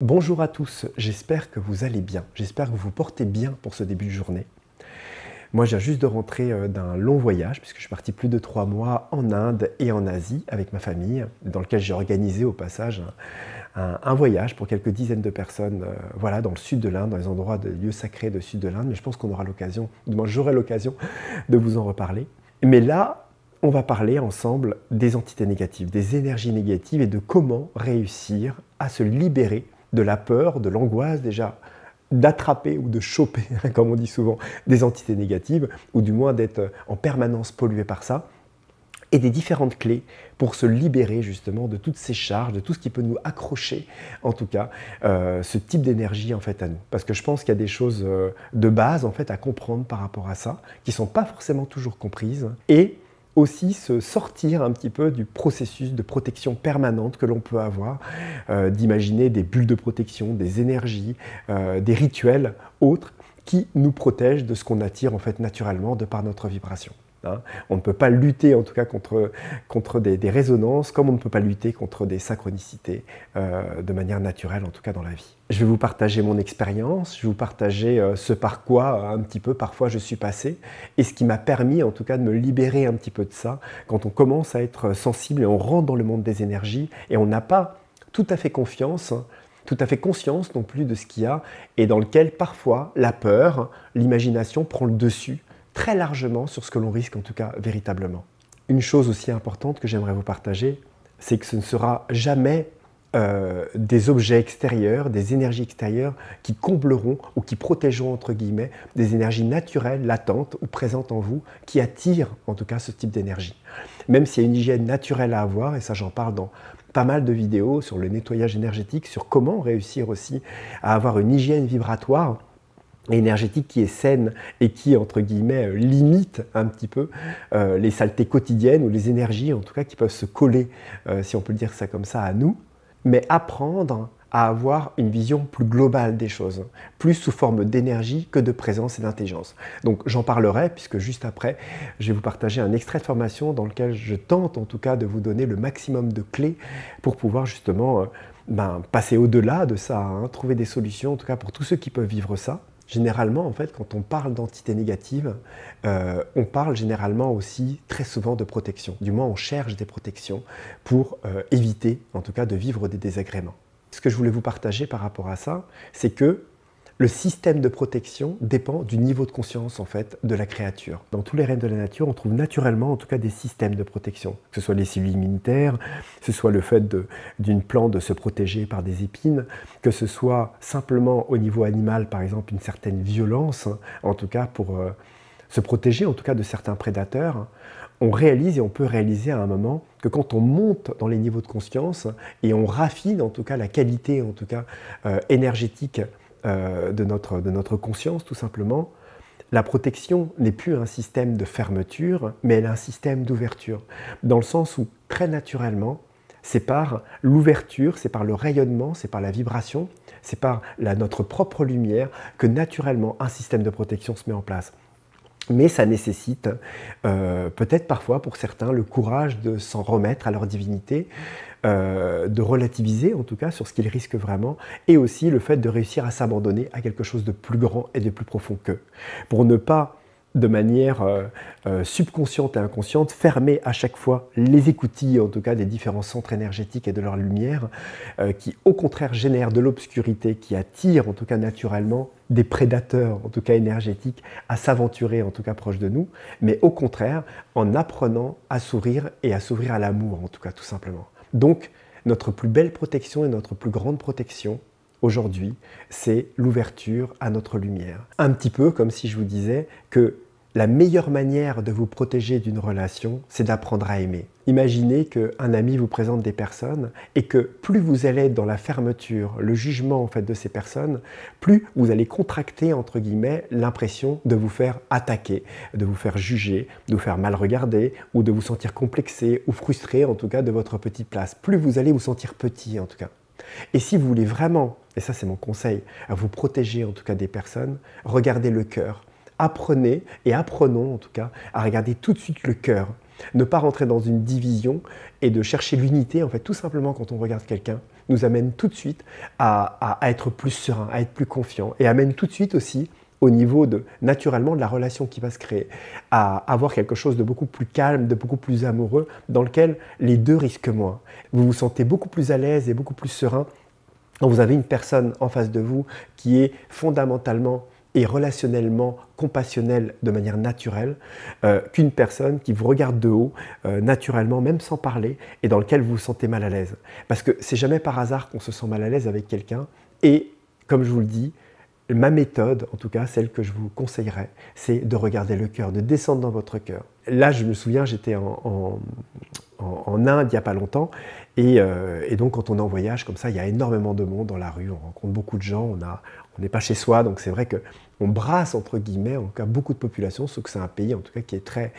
Bonjour à tous, j'espère que vous allez bien, j'espère que vous vous portez bien pour ce début de journée. Moi, je viens juste de rentrer d'un long voyage, puisque je suis parti plus de 3 mois en Inde et en Asie avec ma famille, dans lequel j'ai organisé au passage un voyage pour quelques dizaines de personnes, voilà, dans le sud de l'Inde, dans les endroits de lieux sacrés du sud de l'Inde, mais je pense qu'on aura l'occasion, du moins j'aurai l'occasion de vous en reparler. Mais là, on va parler ensemble des entités négatives, des énergies négatives et de comment réussir à se libérer de la peur, de l'angoisse déjà, d'attraper ou de choper, comme on dit souvent, des entités négatives, ou du moins d'être en permanence pollué par ça, et des différentes clés pour se libérer justement de toutes ces charges, de tout ce qui peut nous accrocher, en tout cas, ce type d'énergie en fait à nous. Parce que je pense qu'il y a des choses de base en fait à comprendre par rapport à ça, qui ne sont pas forcément toujours comprises, et aussi se sortir un petit peu du processus de protection permanente que l'on peut avoir, d'imaginer des bulles de protection, des énergies, des rituels autres qui nous protègent de ce qu'on attire en fait naturellement de par notre vibration. Hein. On ne peut pas lutter en tout cas contre des résonances, comme on ne peut pas lutter contre des synchronicités de manière naturelle, en tout cas dans la vie. Je vais vous partager mon expérience, je vais vous partager ce par quoi un petit peu parfois je suis passé et ce qui m'a permis en tout cas de me libérer un petit peu de ça quand on commence à être sensible et on rentre dans le monde des énergies et on n'a pas tout à fait confiance, tout à fait conscience non plus de ce qu'il y a et dans lequel parfois la peur, l'imagination prend le dessus très largement sur ce que l'on risque en tout cas véritablement. Une chose aussi importante que j'aimerais vous partager, c'est que ce ne sera jamais des objets extérieurs, des énergies extérieures qui combleront ou qui protégeront entre guillemets des énergies naturelles, latentes ou présentes en vous qui attirent en tout cas ce type d'énergie. Même s'il y a une hygiène naturelle à avoir, et ça j'en parle dans pas mal de vidéos sur le nettoyage énergétique, sur comment réussir aussi à avoir une hygiène vibratoire énergétique qui est saine et qui, entre guillemets, limite un petit peu les saletés quotidiennes ou les énergies, en tout cas, qui peuvent se coller, si on peut dire ça comme ça, à nous, mais apprendre à avoir une vision plus globale des choses, plus sous forme d'énergie que de présence et d'intelligence. Donc j'en parlerai, puisque juste après, je vais vous partager un extrait de formation dans lequel je tente en tout cas de vous donner le maximum de clés pour pouvoir justement passer au-delà de ça, hein, trouver des solutions, en tout cas pour tous ceux qui peuvent vivre ça. Généralement, en fait, quand on parle d'entités négatives, on parle généralement aussi très souvent de protection. Du moins, on cherche des protections pour éviter, en tout cas, de vivre des désagréments. Ce que je voulais vous partager par rapport à ça, c'est que le système de protection dépend du niveau de conscience en fait de la créature. Dans tous les règnes de la nature, on trouve naturellement en tout cas des systèmes de protection, que ce soit les cellules immunitaires, que ce soit le fait d'une plante de se protéger par des épines, que ce soit simplement au niveau animal par exemple une certaine violence, en tout cas pour se protéger en tout cas de certains prédateurs. On réalise et on peut réaliser à un moment que quand on monte dans les niveaux de conscience et on raffine en tout cas la qualité en tout cas énergétique de notre conscience tout simplement, la protection n'est plus un système de fermeture, mais elle est un système d'ouverture. Dans le sens où, très naturellement, c'est par l'ouverture, c'est par le rayonnement, c'est par la vibration, c'est par notre propre lumière que naturellement un système de protection se met en place. Mais ça nécessite peut-être parfois pour certains le courage de s'en remettre à leur divinité, de relativiser en tout cas sur ce qu'ils risquent vraiment, et aussi le fait de réussir à s'abandonner à quelque chose de plus grand et de plus profond qu'eux. Pour ne pas, de manière subconsciente et inconsciente, fermer à chaque fois les écoutilles, en tout cas des différents centres énergétiques et de leur lumière, qui au contraire génèrent de l'obscurité, qui attirent en tout cas naturellement des prédateurs, en tout cas énergétiques, à s'aventurer en tout cas proche de nous, mais au contraire en apprenant à sourire et à s'ouvrir à l'amour, en tout cas tout simplement. Donc notre plus belle protection et notre plus grande protection, aujourd'hui, c'est l'ouverture à notre lumière. Un petit peu comme si je vous disais que la meilleure manière de vous protéger d'une relation, c'est d'apprendre à aimer. Imaginez qu'un ami vous présente des personnes et que plus vous allez être dans la fermeture, le jugement en fait de ces personnes, plus vous allez contracter entre guillemets l'impression de vous faire attaquer, de vous faire juger, de vous faire mal regarder ou de vous sentir complexé ou frustré en tout cas de votre petite place. Plus vous allez vous sentir petit en tout cas. Et si vous voulez vraiment, et ça c'est mon conseil, à vous protéger en tout cas des personnes, regardez le cœur. Apprenez et apprenons en tout cas à regarder tout de suite le cœur. Ne pas rentrer dans une division et de chercher l'unité en fait tout simplement quand on regarde quelqu'un, nous amène tout de suite à être plus serein, à être plus confiant, et amène tout de suite aussi au niveau naturellement de la relation qui va se créer, à avoir quelque chose de beaucoup plus calme, de beaucoup plus amoureux, dans lequel les deux risquent moins. Vous vous sentez beaucoup plus à l'aise et beaucoup plus serein quand vous avez une personne en face de vous qui est fondamentalement et relationnellement compassionnelle de manière naturelle, qu'une personne qui vous regarde de haut, naturellement, même sans parler, et dans lequel vous vous sentez mal à l'aise. Parce que c'est jamais par hasard qu'on se sent mal à l'aise avec quelqu'un, et comme je vous le dis, ma méthode, en tout cas celle que je vous conseillerais, c'est de regarder le cœur, de descendre dans votre cœur. Là, je me souviens, j'étais en Inde il n'y a pas longtemps, et donc quand on est en voyage comme ça, il y a énormément de monde dans la rue, on rencontre beaucoup de gens, on n'est pas chez soi, donc c'est vrai qu'on brasse entre guillemets, en tout cas beaucoup de population, sauf que c'est un pays en tout cas qui est très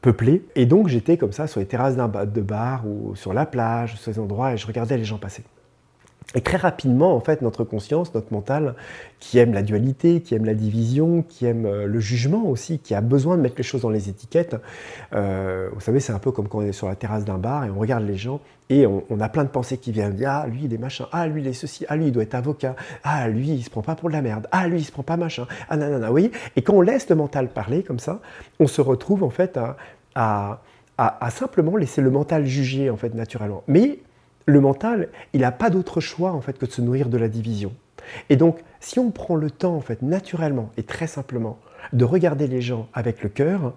peuplé. Et donc j'étais comme ça sur les terrasses de bar ou sur la plage, sur ces endroits, et je regardais les gens passer. Et très rapidement, en fait, notre conscience, notre mental, qui aime la dualité, qui aime la division, qui aime le jugement aussi, qui a besoin de mettre les choses dans les étiquettes. Vous savez, c'est un peu comme quand on est sur la terrasse d'un bar et on regarde les gens et on a plein de pensées qui viennent. Ah, lui, il est machin. Ah, lui, il est ceci. Ah, lui, il doit être avocat. Ah, lui, il se prend pas pour de la merde. Ah, lui, il se prend pas machin. Ah, nanana. Vous voyez ? Et quand on laisse le mental parler comme ça, on se retrouve en fait à simplement laisser le mental juger en fait naturellement. Mais le mental, il n'a pas d'autre choix en fait que de se nourrir de la division. Et donc, si on prend le temps en fait naturellement et très simplement de regarder les gens avec le cœur,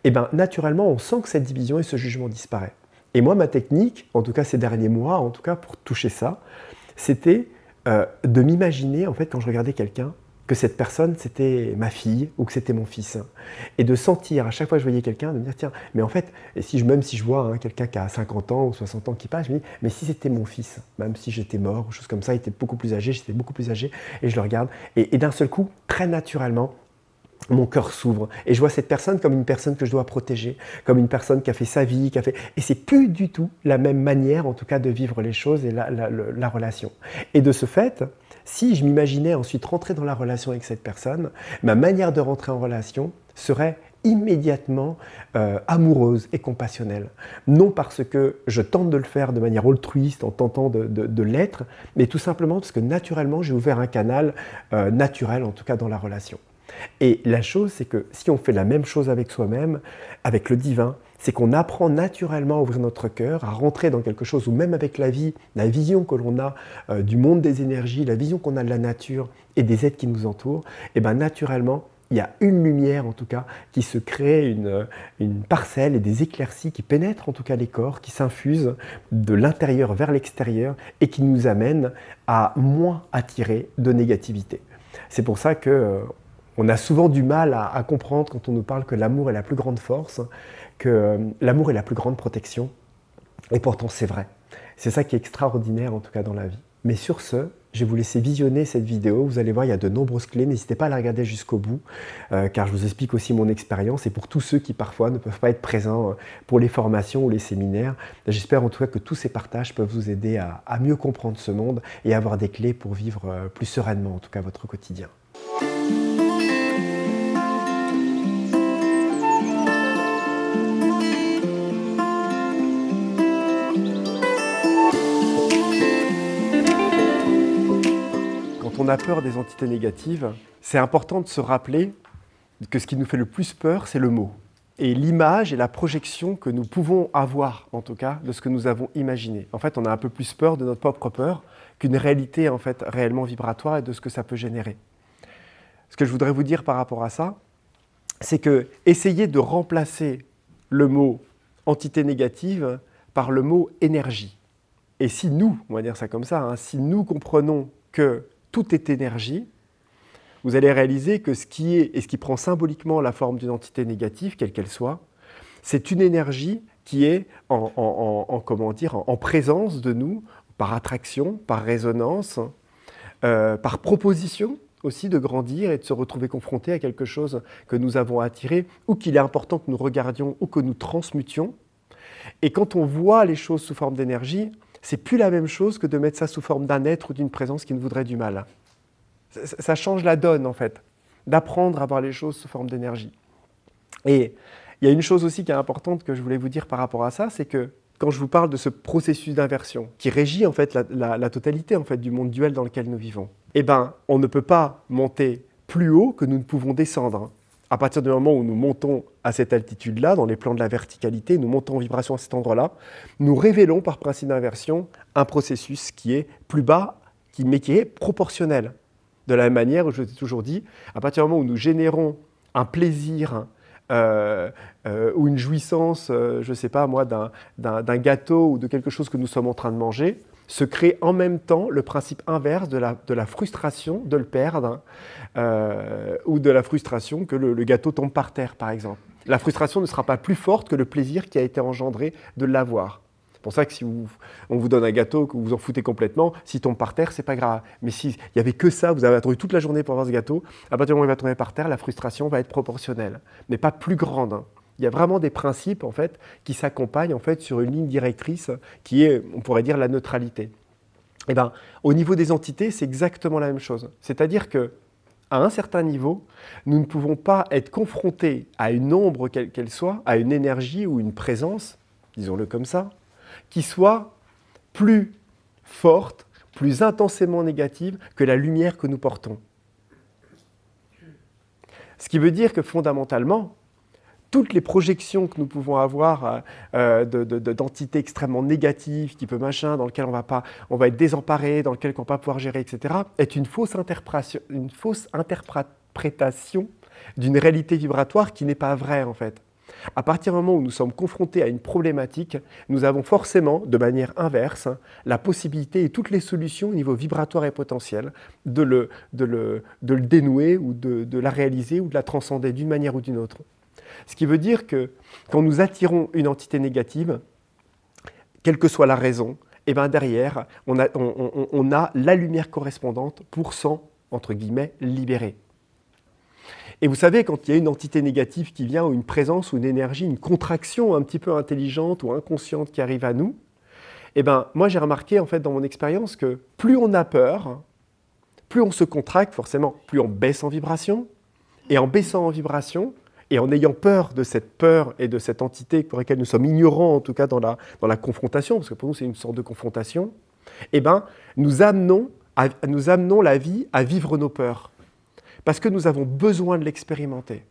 eh ben naturellement, on sent que cette division et ce jugement disparaît. Et moi, ma technique, en tout cas ces derniers mois, en tout cas pour toucher ça, c'était de m'imaginer en fait quand je regardais quelqu'un que cette personne c'était ma fille ou que c'était mon fils. Et de sentir à chaque fois que je voyais quelqu'un, de me dire tiens, mais en fait, même si je vois quelqu'un qui a 50 ans ou 60 ans qui passe, je me dis mais si c'était mon fils, même si j'étais mort ou chose comme ça, il était beaucoup plus âgé, j'étais beaucoup plus âgé, et je le regarde, et d'un seul coup, très naturellement, mon cœur s'ouvre et je vois cette personne comme une personne que je dois protéger, comme une personne qui a fait sa vie, et c'est plus du tout la même manière en tout cas de vivre les choses et la relation. Et de ce fait, si je m'imaginais ensuite rentrer dans la relation avec cette personne, ma manière de rentrer en relation serait immédiatement amoureuse et compassionnelle. Non parce que je tente de le faire de manière altruiste en tentant de l'être, mais tout simplement parce que naturellement j'ai ouvert un canal naturel en tout cas dans la relation. Et la chose, c'est que si on fait la même chose avec soi-même, avec le divin, c'est qu'on apprend naturellement à ouvrir notre cœur, à rentrer dans quelque chose, ou même avec la vie, la vision que l'on a du monde des énergies, la vision qu'on a de la nature et des êtres qui nous entourent, et bien naturellement, il y a une lumière en tout cas qui se crée, une parcelle et des éclaircies qui pénètrent en tout cas les corps, qui s'infusent de l'intérieur vers l'extérieur et qui nous amènent à moins attirer de négativité. C'est pour ça que on a souvent du mal à comprendre quand on nous parle que l'amour est la plus grande force, que l'amour est la plus grande protection. Et pourtant, c'est vrai. C'est ça qui est extraordinaire, en tout cas, dans la vie. Mais sur ce, je vais vous laisser visionner cette vidéo. Vous allez voir, il y a de nombreuses clés. N'hésitez pas à la regarder jusqu'au bout, car je vous explique aussi mon expérience. Et pour tous ceux qui, parfois, ne peuvent pas être présents pour les formations ou les séminaires, j'espère en tout cas que tous ces partages peuvent vous aider à mieux comprendre ce monde et à avoir des clés pour vivre plus sereinement, en tout cas, votre quotidien. Quand on a peur des entités négatives, c'est important de se rappeler que ce qui nous fait le plus peur, c'est le mot. Et l'image et la projection que nous pouvons avoir, en tout cas, de ce que nous avons imaginé. En fait, on a un peu plus peur de notre propre peur qu'une réalité, en fait, réellement vibratoire et de ce que ça peut générer. Ce que je voudrais vous dire par rapport à ça, c'est que essayez de remplacer le mot entité négative par le mot énergie. Et si nous, on va dire ça comme ça, si nous comprenons que tout est énergie, vous allez réaliser que ce qui est et ce qui prend symboliquement la forme d'une entité négative, quelle qu'elle soit, c'est une énergie qui est en présence de nous, par attraction, par résonance, par proposition aussi de grandir et de se retrouver confronté à quelque chose que nous avons attiré ou qu'il est important que nous regardions ou que nous transmutions. Et quand on voit les choses sous forme d'énergie, c'est plus la même chose que de mettre ça sous forme d'un être ou d'une présence qui nous voudrait du mal. Ça change la donne, en fait, d'apprendre à voir les choses sous forme d'énergie. Et il y a une chose aussi qui est importante que je voulais vous dire par rapport à ça, c'est que quand je vous parle de ce processus d'inversion qui régit en fait la totalité en fait, du monde duel dans lequel nous vivons, eh ben, on ne peut pas monter plus haut que nous ne pouvons descendre. À partir du moment où nous montons à cette altitude-là, dans les plans de la verticalité, nous montons en vibration à cet endroit-là, nous révélons par principe d'inversion un processus qui est plus bas, mais qui est proportionnel. De la même manière, je vous ai toujours dit, à partir du moment où nous générons un plaisir ou une jouissance, je ne sais pas moi, d'un gâteau ou de quelque chose que nous sommes en train de manger, se crée en même temps le principe inverse de la frustration de le perdre ou de la frustration que le gâteau tombe par terre, par exemple. La frustration ne sera pas plus forte que le plaisir qui a été engendré de l'avoir. C'est pour ça que si on vous donne un gâteau, que vous en foutez complètement, s'il tombe par terre, c'est pas grave. Mais s'il n'y avait que ça, vous avez attendu toute la journée pour avoir ce gâteau, à partir du moment où il va tomber par terre, la frustration va être proportionnelle, mais pas plus grande. Hein. Il y a vraiment des principes en fait, qui s'accompagnent en fait, sur une ligne directrice qui est, on pourrait dire, la neutralité. Et ben, au niveau des entités, c'est exactement la même chose. C'est-à-dire qu'à un certain niveau, nous ne pouvons pas être confrontés à une ombre quelle qu'elle soit, à une énergie ou une présence, disons-le comme ça, qui soit plus forte, plus intensément négative que la lumière que nous portons. Ce qui veut dire que fondamentalement, toutes les projections que nous pouvons avoir d'entités extrêmement négatives, qui peut machin, dans lesquelles on va être désemparé, dans lesquelles on ne va pas pouvoir gérer, etc., est une fausse interprétation d'une réalité vibratoire qui n'est pas vraie en fait. À partir du moment où nous sommes confrontés à une problématique, nous avons forcément, de manière inverse, la possibilité et toutes les solutions au niveau vibratoire et potentiel de le dénouer ou de la réaliser ou de la transcender d'une manière ou d'une autre. Ce qui veut dire que quand nous attirons une entité négative, quelle que soit la raison, eh ben derrière, on a la lumière correspondante pour s'en, entre guillemets, libérer. Et vous savez, quand il y a une entité négative qui vient, ou une présence, ou une énergie, une contraction un petit peu intelligente ou inconsciente qui arrive à nous, eh ben, moi j'ai remarqué en fait dans mon expérience que plus on a peur, plus on se contracte forcément, plus on baisse en vibration, et en baissant en vibration, et en ayant peur de cette peur et de cette entité pour laquelle nous sommes ignorants, en tout cas dans la confrontation, parce que pour nous c'est une sorte de confrontation, eh ben, nous amenons la vie à vivre nos peurs. Parce que nous avons besoin de l'expérimenter.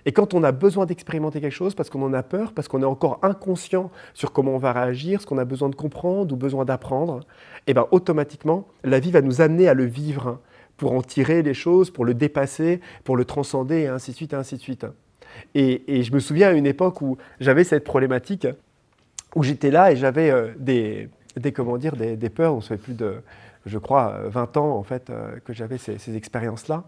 Et quand on a besoin d'expérimenter quelque chose, parce qu'on en a peur, parce qu'on est encore inconscient sur comment on va réagir, ce qu'on a besoin de comprendre ou besoin d'apprendre, eh ben, automatiquement, la vie va nous amener à le vivre pour en tirer les choses, pour le dépasser, pour le transcender, et ainsi de suite, et ainsi de suite. Et je me souviens à une époque où j'avais cette problématique, où j'étais là et j'avais des peurs, on se fait plus de, je crois, 20 ans en fait, que j'avais ces expériences-là.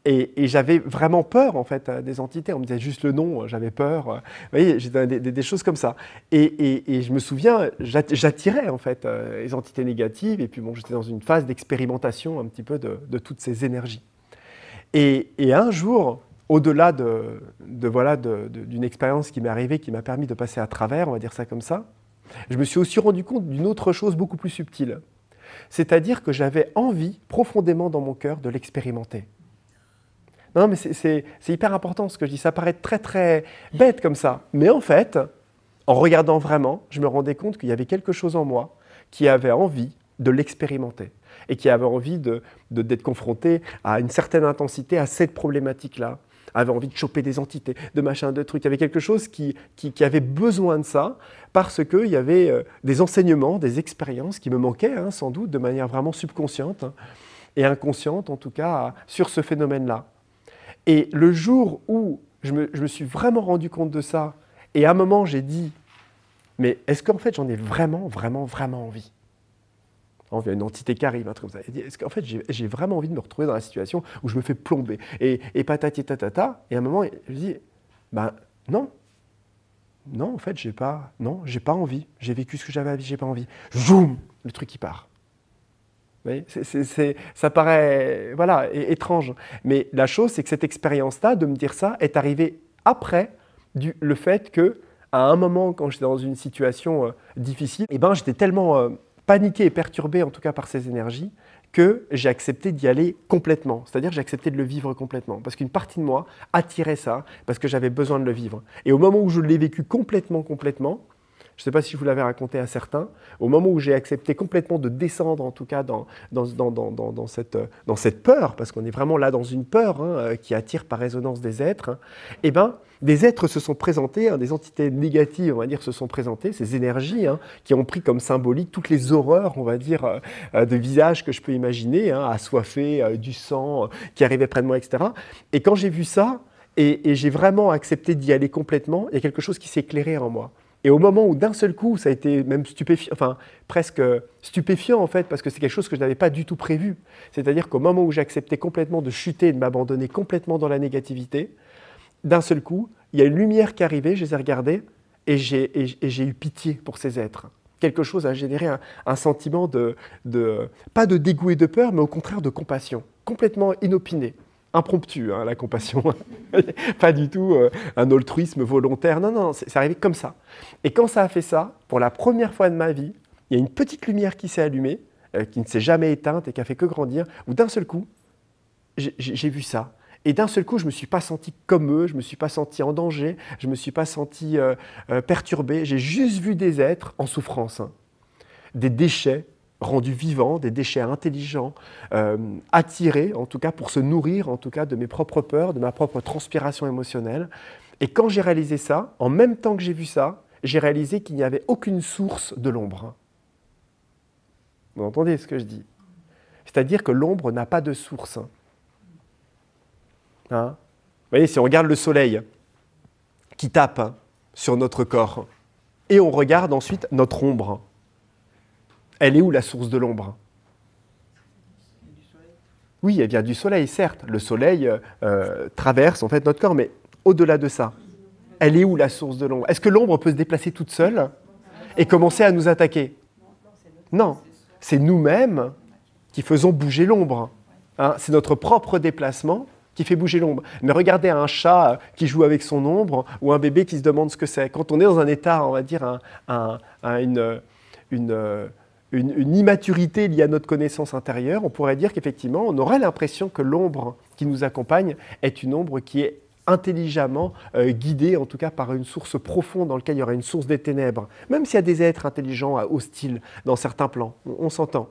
Et j'avais vraiment peur en fait des entités. On me disait juste le nom, j'avais peur. Vous voyez, j'étais des choses comme ça. Et je me souviens, j'attirais en fait les entités négatives. Et puis bon, j'étais dans une phase d'expérimentation un petit peu de toutes ces énergies. Et un jour, au-delà d'une expérience qui m'est arrivée, qui m'a permis de passer à travers, on va dire ça comme ça, je me suis aussi rendu compte d'une autre chose beaucoup plus subtile. C'est-à-dire que j'avais envie profondément dans mon cœur de l'expérimenter. Non, mais c'est hyper important ce que je dis. Ça paraît très très bête comme ça. Mais en fait, en regardant vraiment, je me rendais compte qu'il y avait quelque chose en moi qui avait envie de l'expérimenter et qui avait envie d'être confronté à une certaine intensité à cette problématique-là, avait envie de choper des entités, de machin, de trucs. Il y avait quelque chose qui avait besoin de ça parce qu'il y avait des enseignements, des expériences qui me manquaient, hein, sans doute, de manière vraiment subconsciente et inconsciente, en tout cas, sur ce phénomène-là. Et le jour où je me suis vraiment rendu compte de ça, et à un moment j'ai dit, mais est-ce qu'en fait j'en ai vraiment envie ? Il y a une entité qui arrive, un truc comme ça. Est-ce qu'en fait j'ai vraiment envie de me retrouver dans la situation où je me fais plomber et patati tatata, et à un moment je me dis, ben non, en fait j'ai pas envie, j'ai vécu ce que j'avais à vivre, j'ai pas envie. Zoom, le truc qui part. Vous voyez, ça paraît étrange. Mais la chose, c'est que cette expérience-là, de me dire ça, est arrivée après le fait qu'à un moment, quand j'étais dans une situation difficile, eh ben, j'étais tellement paniqué et perturbé, en tout cas par ces énergies, que j'ai accepté d'y aller complètement. C'est-à-dire que j'ai accepté de le vivre complètement. Parce qu'une partie de moi attirait ça, parce que j'avais besoin de le vivre. Et au moment où je l'ai vécu complètement, Je ne sais pas si je vous l'avais raconté à certains. Au moment où j'ai accepté complètement de descendre, en tout cas, dans cette peur, parce qu'on est vraiment là dans une peur qui attire par résonance des êtres, eh ben, des êtres se sont présentés, des entités négatives, on va dire, se sont présentées, ces énergies qui ont pris comme symbolique toutes les horreurs, on va dire, de visages que je peux imaginer, assoiffés, du sang qui arrivait près de moi, etc. Et quand j'ai vu ça, et j'ai vraiment accepté d'y aller complètement, il y a quelque chose qui s'est éclairé en moi. Et au moment où d'un seul coup, ça a été même stupéfiant, enfin presque stupéfiant en fait, parce que c'est quelque chose que je n'avais pas du tout prévu. C'est-à-dire qu'au moment où j'ai accepté complètement de chuter et de m'abandonner complètement dans la négativité, d'un seul coup, il y a une lumière qui est arrivée, je les ai regardés, et j'ai eu pitié pour ces êtres. Quelque chose a généré un sentiment pas de dégoût et de peur, mais au contraire de compassion, complètement inopiné. Impromptu, la compassion. Pas du tout un altruisme volontaire. Non, non, c'est arrivé comme ça. Et quand ça a fait ça, pour la première fois de ma vie, il y a une petite lumière qui s'est allumée, qui ne s'est jamais éteinte et qui a fait que grandir, où d'un seul coup, j'ai vu ça. Et d'un seul coup, je ne me suis pas senti comme eux, je ne me suis pas senti en danger, je ne me suis pas senti perturbé. J'ai juste vu des êtres en souffrance, des déchets rendus vivants, des déchets intelligents, attirés en tout cas pour se nourrir en tout cas de mes propres peurs, de ma propre transpiration émotionnelle. Et quand j'ai réalisé ça, en même temps que j'ai vu ça, j'ai réalisé qu'il n'y avait aucune source de l'ombre. Vous entendez ce que je dis? C'est-à-dire que l'ombre n'a pas de source. Vous voyez, si on regarde le soleil qui tape sur notre corps, et on regarde ensuite notre ombre, elle est où la source de l'ombre? Oui, elle vient du soleil, certes. Le soleil traverse en fait notre corps, mais au-delà de ça, elle est où la source de l'ombre? Est-ce que l'ombre peut se déplacer toute seule et commencer à nous attaquer? Non, c'est nous-mêmes qui faisons bouger l'ombre. C'est notre propre déplacement qui fait bouger l'ombre. Mais regardez un chat qui joue avec son ombre ou un bébé qui se demande ce que c'est. Quand on est dans un état, on va dire, une immaturité liée à notre connaissance intérieure, on pourrait dire qu'effectivement, on aurait l'impression que l'ombre qui nous accompagne est une ombre qui est intelligemment guidée, en tout cas par une source profonde dans laquelle il y aurait une source des ténèbres. Même s'il y a des êtres intelligents hostiles dans certains plans, on s'entend.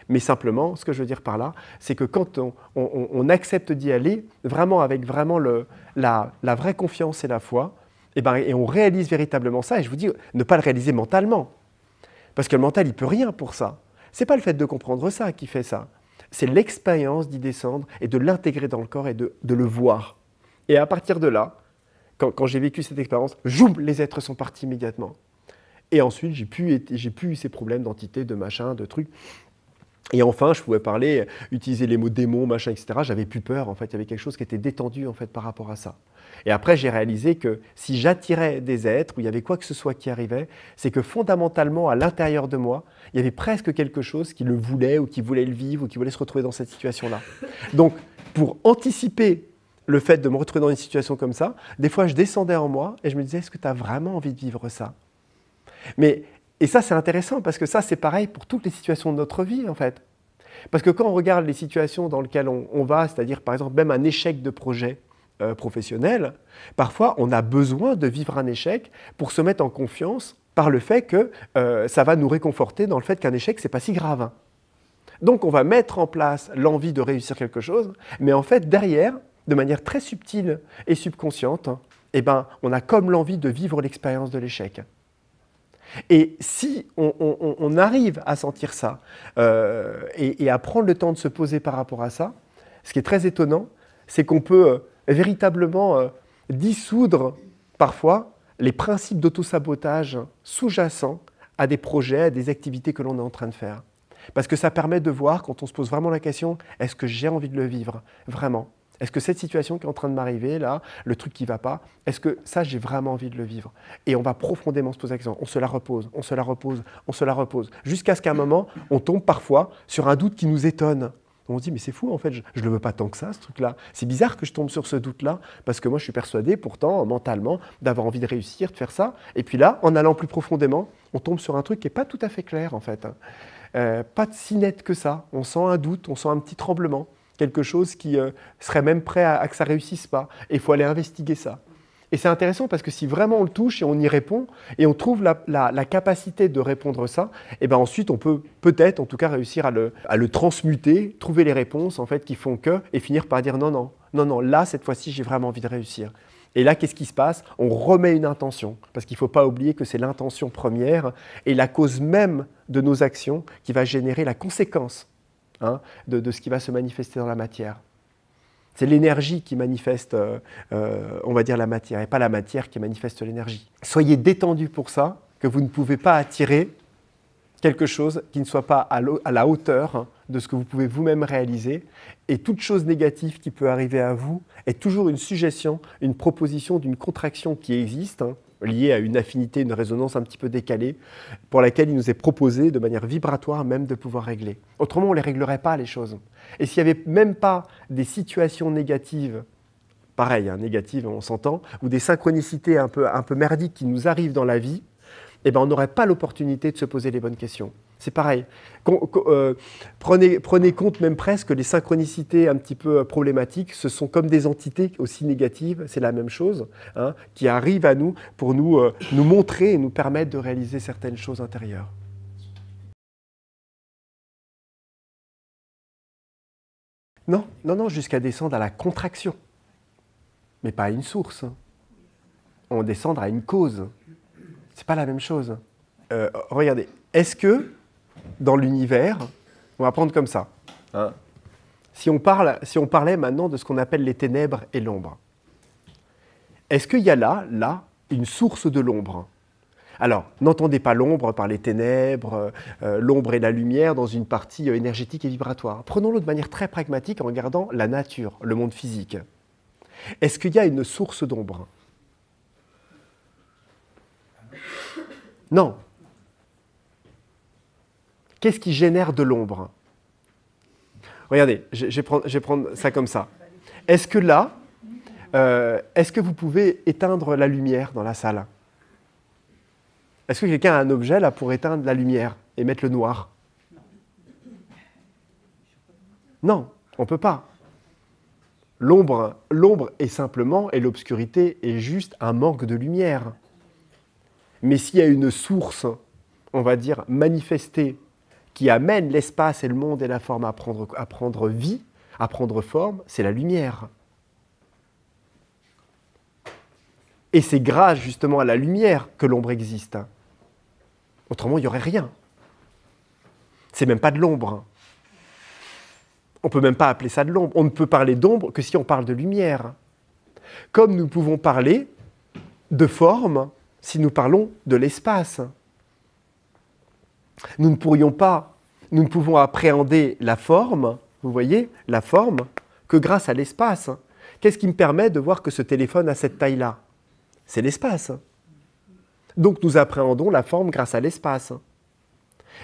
Mais simplement, ce que je veux dire par là, c'est que quand on accepte d'y aller, vraiment avec vraiment la vraie confiance et la foi, et on réalise véritablement ça, et je vous dis, ne pas le réaliser mentalement, parce que le mental, il ne peut rien pour ça. Ce n'est pas le fait de comprendre ça qui fait ça. C'est l'expérience d'y descendre et de l'intégrer dans le corps et de le voir. Et à partir de là, quand j'ai vécu cette expérience, zoom, les êtres sont partis immédiatement. Et ensuite, j'ai plus eu ces problèmes d'entité, de machin, de trucs. Et enfin, je pouvais parler, utiliser les mots démon, machin, etc. J'avais plus peur, en fait. Il y avait quelque chose qui était détendu, en fait, par rapport à ça. Et après, j'ai réalisé que si j'attirais des êtres, où il y avait quoi que ce soit qui arrivait, c'est que fondamentalement, à l'intérieur de moi, il y avait presque quelque chose qui le voulait, ou qui voulait le vivre, ou qui voulait se retrouver dans cette situation-là. Donc, pour anticiper le fait de me retrouver dans une situation comme ça, des fois, je descendais en moi, et je me disais, est-ce que tu as vraiment envie de vivre ça? Et ça, c'est intéressant, parce que ça, c'est pareil pour toutes les situations de notre vie, en fait. Parce que quand on regarde les situations dans lesquelles on va, c'est-à-dire, par exemple, même un échec de projet professionnel, parfois, on a besoin de vivre un échec pour se mettre en confiance par le fait que ça va nous réconforter dans le fait qu'un échec, c'est pas si grave. Donc, on va mettre en place l'envie de réussir quelque chose, mais en fait, derrière, de manière très subtile et subconsciente, on a comme l'envie de vivre l'expérience de l'échec. Et si on arrive à sentir ça et à prendre le temps de se poser par rapport à ça, ce qui est très étonnant, c'est qu'on peut véritablement dissoudre parfois les principes d'autosabotage sous-jacents à des projets, à des activités que l'on est en train de faire. Parce que ça permet de voir, quand on se pose vraiment la question, est-ce que j'ai envie de le vivre vraiment? Est-ce que cette situation qui est en train de m'arriver, là, le truc qui ne va pas, est-ce que ça, j'ai vraiment envie de le vivre? Et on va profondément se poser la question. On se la repose, on se la repose, on se la repose. Jusqu'à ce qu'à un moment, on tombe parfois sur un doute qui nous étonne. On se dit, mais c'est fou, en fait, je ne le veux pas tant que ça, ce truc-là. C'est bizarre que je tombe sur ce doute-là, parce que moi, je suis persuadé, pourtant, mentalement, d'avoir envie de réussir, de faire ça. Et puis là, en allant plus profondément, on tombe sur un truc qui n'est pas tout à fait clair, en fait. Pas si net que ça. On sent un doute, on sent un petit tremblement. Quelque chose qui serait même prêt à que ça ne réussisse pas. Et il faut aller investiguer ça. Et c'est intéressant parce que si vraiment on le touche et on y répond, et on trouve la capacité de répondre ça, et ben ensuite on peut peut-être en tout cas réussir à le transmuter, trouver les réponses en fait qui font que, et finir par dire non, non, non, non, là cette fois-ci j'ai vraiment envie de réussir. Et là, qu'est-ce qui se passe? On remet une intention, parce qu'il ne faut pas oublier que c'est l'intention première et la cause même de nos actions qui va générer la conséquence de ce qui va se manifester dans la matière. C'est l'énergie qui manifeste, on va dire, la matière, et pas la matière qui manifeste l'énergie. Soyez détendus pour ça, que vous ne pouvez pas attirer quelque chose qui ne soit pas à la hauteur de ce que vous pouvez vous-même réaliser. Et toute chose négative qui peut arriver à vous est toujours une suggestion, une proposition d'une contraction qui existe, liée à une affinité, une résonance un petit peu décalée, pour laquelle il nous est proposé de manière vibratoire même de pouvoir régler. Autrement, on ne les réglerait pas, les choses. Et s'il n'y avait même pas des situations négatives, pareil, négatives, on s'entend, ou des synchronicités un peu merdiques qui nous arrivent dans la vie, eh ben, on n'aurait pas l'opportunité de se poser les bonnes questions. C'est pareil. Prenez compte même presque que les synchronicités un petit peu problématiques, ce sont comme des entités aussi négatives, c'est la même chose, qui arrivent à nous pour nous montrer et nous permettre de réaliser certaines choses intérieures. Non, non, non, jusqu'à descendre à la contraction, mais pas à une source. On descend à une cause. C'est pas la même chose. Regardez, est-ce que dans l'univers, on va prendre comme ça, si on parlait maintenant de ce qu'on appelle les ténèbres et l'ombre, est-ce qu'il y a là, une source de l'ombre? Alors, n'entendez pas l'ombre par les ténèbres, l'ombre et la lumière dans une partie énergétique et vibratoire. Prenons-le de manière très pragmatique en regardant la nature, le monde physique. Est-ce qu'il y a une source d'ombre? Non. Qu'est-ce qui génère de l'ombre? Regardez, je vais prendre ça comme ça. Est-ce que là, est-ce que vous pouvez éteindre la lumière dans la salle? Est-ce que quelqu'un a un objet là pour éteindre la lumière et mettre le noir? Non, on ne peut pas. L'ombre est simplement, et l'obscurité est juste un manque de lumière. Mais s'il y a une source, on va dire, manifestée, qui amène l'espace et le monde et la forme à prendre vie, à prendre forme, c'est la lumière. Et c'est grâce justement à la lumière que l'ombre existe. Autrement, il n'y aurait rien. C'est même pas de l'ombre. On ne peut même pas appeler ça de l'ombre. On ne peut parler d'ombre que si on parle de lumière. Comme nous pouvons parler de forme si nous parlons de l'espace. Nous ne pouvons appréhender la forme, vous voyez, la forme, que grâce à l'espace. Qu'est-ce qui me permet de voir que ce téléphone a cette taille-là? C'est l'espace. Donc nous appréhendons la forme grâce à l'espace.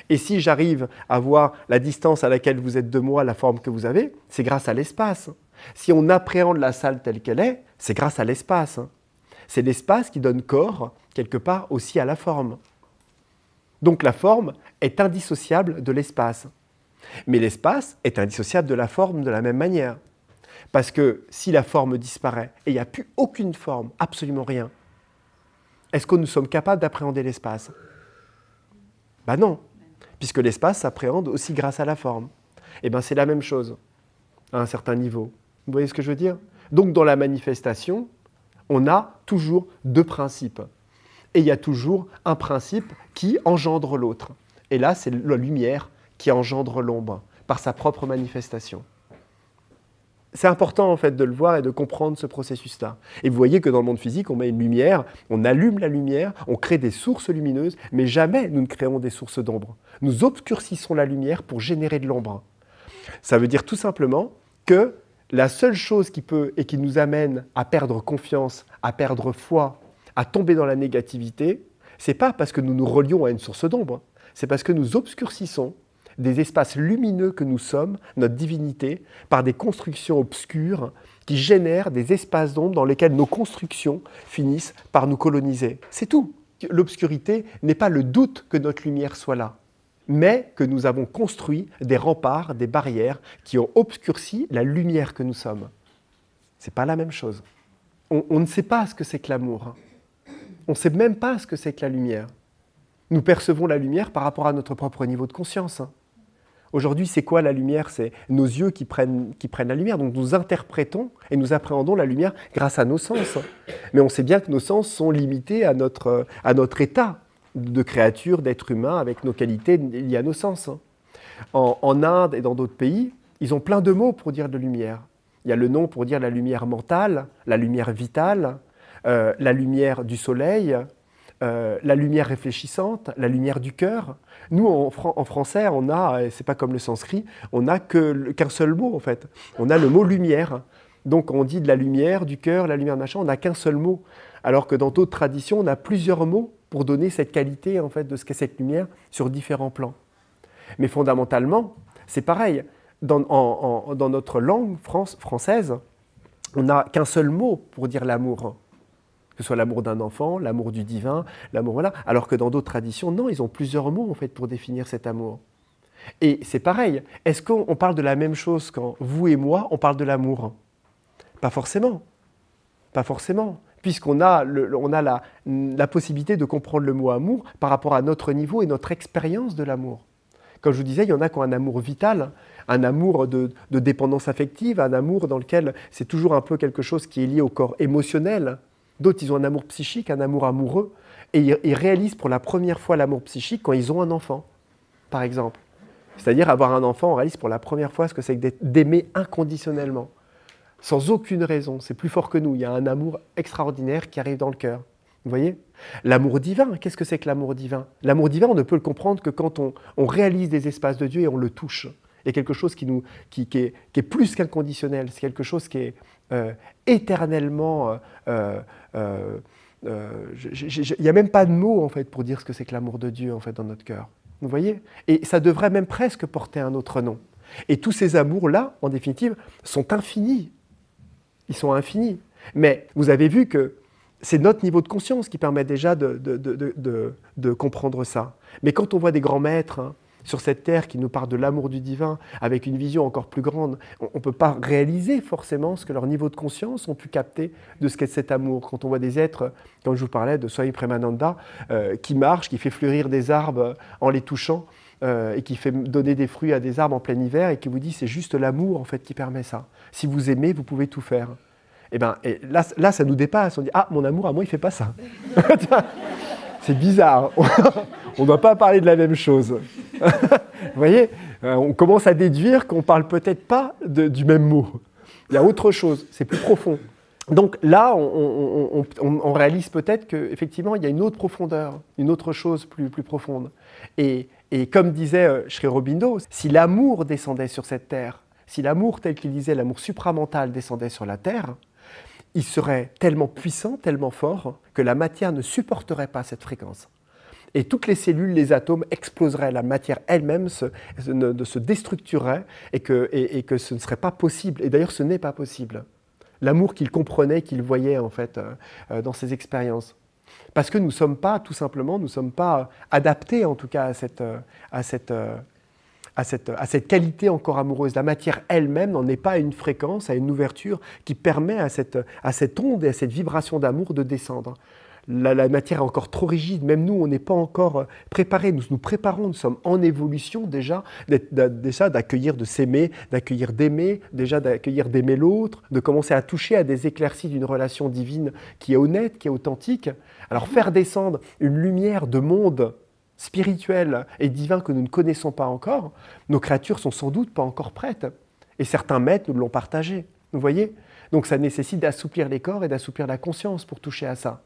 Et si j'arrive à voir la distance à laquelle vous êtes de moi, la forme que vous avez, c'est grâce à l'espace. Si on appréhende la salle telle qu'elle est, c'est grâce à l'espace. C'est l'espace qui donne corps, quelque part, aussi à la forme. Donc la forme est indissociable de l'espace. Mais l'espace est indissociable de la forme de la même manière. Parce que si la forme disparaît, et il n'y a plus aucune forme, absolument rien, est-ce que nous sommes capables d'appréhender l'espace? Ben non, puisque l'espace s'appréhende aussi grâce à la forme. Eh bien c'est la même chose, à un certain niveau. Vous voyez ce que je veux dire? Donc dans la manifestation, on a toujours deux principes. Et il y a toujours un principe qui engendre l'autre. Et là, c'est la lumière qui engendre l'ombre, par sa propre manifestation. C'est important en fait de le voir et de comprendre ce processus-là. Et vous voyez que dans le monde physique, on met une lumière, on allume la lumière, on crée des sources lumineuses, mais jamais nous ne créons des sources d'ombre. Nous obscurcissons la lumière pour générer de l'ombre. Ça veut dire tout simplement que la seule chose qui peut et qui nous amène à perdre confiance, à perdre foi, à tomber dans la négativité, c'est pas parce que nous nous relions à une source d'ombre, c'est parce que nous obscurcissons des espaces lumineux que nous sommes, notre divinité, par des constructions obscures qui génèrent des espaces d'ombre dans lesquels nos constructions finissent par nous coloniser. C'est tout. L'obscurité n'est pas le doute que notre lumière soit là, mais que nous avons construit des remparts, des barrières qui ont obscurci la lumière que nous sommes. Ce n'est pas la même chose. on ne sait pas ce que c'est que l'amour. On ne sait même pas ce que c'est que la lumière. Nous percevons la lumière par rapport à notre propre niveau de conscience. Aujourd'hui, c'est quoi la lumière? C'est nos yeux qui prennent la lumière. Donc nous interprétons et nous appréhendons la lumière grâce à nos sens. Mais on sait bien que nos sens sont limités à notre état de créature, d'être humain, avec nos qualités liées à nos sens. En Inde et dans d'autres pays, ils ont plein de mots pour dire de lumière. Il y a le nom pour dire la lumière mentale, la lumière vitale, la lumière du soleil, la lumière réfléchissante, la lumière du cœur. Nous, en français, on a, c'est pas comme le sanskrit, on n'a qu'un seul mot en fait. On a le mot lumière. Donc on dit de la lumière, du cœur, la lumière machin, on n'a qu'un seul mot. Alors que dans d'autres traditions, on a plusieurs mots pour donner cette qualité en fait de ce qu'est cette lumière sur différents plans. Mais fondamentalement, c'est pareil. Dans notre langue française, on n'a qu'un seul mot pour dire l'amour. Que ce soit l'amour d'un enfant, l'amour du divin, l'amour, voilà. Alors que dans d'autres traditions, non, ils ont plusieurs mots en fait pour définir cet amour. Et c'est pareil. Est-ce qu'on parle de la même chose quand vous et moi, on parle de l'amour? Pas forcément. Pas forcément. Puisqu'on a, la possibilité de comprendre le mot amour par rapport à notre niveau et notre expérience de l'amour. Comme je vous disais, il y en a qui ont un amour vital, un amour de dépendance affective, un amour dans lequel c'est toujours un peu quelque chose qui est lié au corps émotionnel. D'autres, ils ont un amour psychique, un amour amoureux, et ils réalisent pour la première fois l'amour psychique quand ils ont un enfant, par exemple. C'est-à-dire avoir un enfant, on réalise pour la première fois ce que c'est que d'aimer inconditionnellement, sans aucune raison. C'est plus fort que nous, il y a un amour extraordinaire qui arrive dans le cœur. Vous voyez? L'amour divin, qu'est-ce que c'est que l'amour divin? L'amour divin, on ne peut le comprendre que quand on réalise des espaces de Dieu et on le touche. Il y a quelque chose qui est plus qu'inconditionnel, c'est quelque chose qui est éternellement... il n'y a même pas de mots en fait, pour dire ce que c'est que l'amour de Dieu en fait, dans notre cœur. Vous voyez? Et ça devrait même presque porter un autre nom. Et tous ces amours-là, en définitive, sont infinis. Ils sont infinis. Mais vous avez vu que c'est notre niveau de conscience qui permet déjà de comprendre ça. Mais quand on voit des grands maîtres hein, sur cette terre qui nous parlent de l'amour du divin avec une vision encore plus grande, on ne peut pas réaliser forcément ce que leur niveau de conscience ont pu capter de ce qu'est cet amour. Quand on voit des êtres, comme je vous parlais de Swami Premananda, qui marche, qui fait fleurir des arbres en les touchant, et qui fait donner des fruits à des arbres en plein hiver et qui vous dit c'est juste l'amour en fait qui permet ça. Si vous aimez, vous pouvez tout faire. Et là, ça nous dépasse. On dit ah mon amour à moi il fait pas ça. C'est bizarre. On ne doit pas parler de la même chose. Vous voyez, on commence à déduire qu'on ne parle peut-être pas du même mot. Il y a autre chose, c'est plus profond. Donc là, on réalise peut-être qu'effectivement, il y a une autre profondeur, une autre chose plus profonde. Et comme disait Sri Aurobindo, si l'amour descendait sur cette terre, si l'amour tel qu'il disait, l'amour supramental descendait sur la terre, il serait tellement puissant, tellement fort, que la matière ne supporterait pas cette fréquence. Et toutes les cellules, les atomes exploseraient, la matière elle-même se déstructurerait et que ce ne serait pas possible. Et d'ailleurs, ce n'est pas possible. L'amour qu'il comprenait, qu'il voyait en fait dans ses expériences. Parce que nous ne sommes pas, tout simplement, nous ne sommes pas adaptés en tout cas à cette qualité encore amoureuse. La matière elle-même n'en est pas à une fréquence, à une ouverture qui permet à cette onde et à cette vibration d'amour de descendre. La matière est encore trop rigide, même nous, on n'est pas encore préparés. Nous nous préparons, nous sommes en évolution déjà d'accueillir, de s'aimer, d'accueillir d'aimer, déjà d'accueillir d'aimer l'autre, de commencer à toucher à des éclaircies d'une relation divine qui est honnête, qui est authentique. Alors faire descendre une lumière de monde spirituel et divin que nous ne connaissons pas encore, nos créatures sont sans doute pas encore prêtes. Et certains maîtres nous l'ont partagé, vous voyez? Donc ça nécessite d'assouplir les corps et d'assouplir la conscience pour toucher à ça.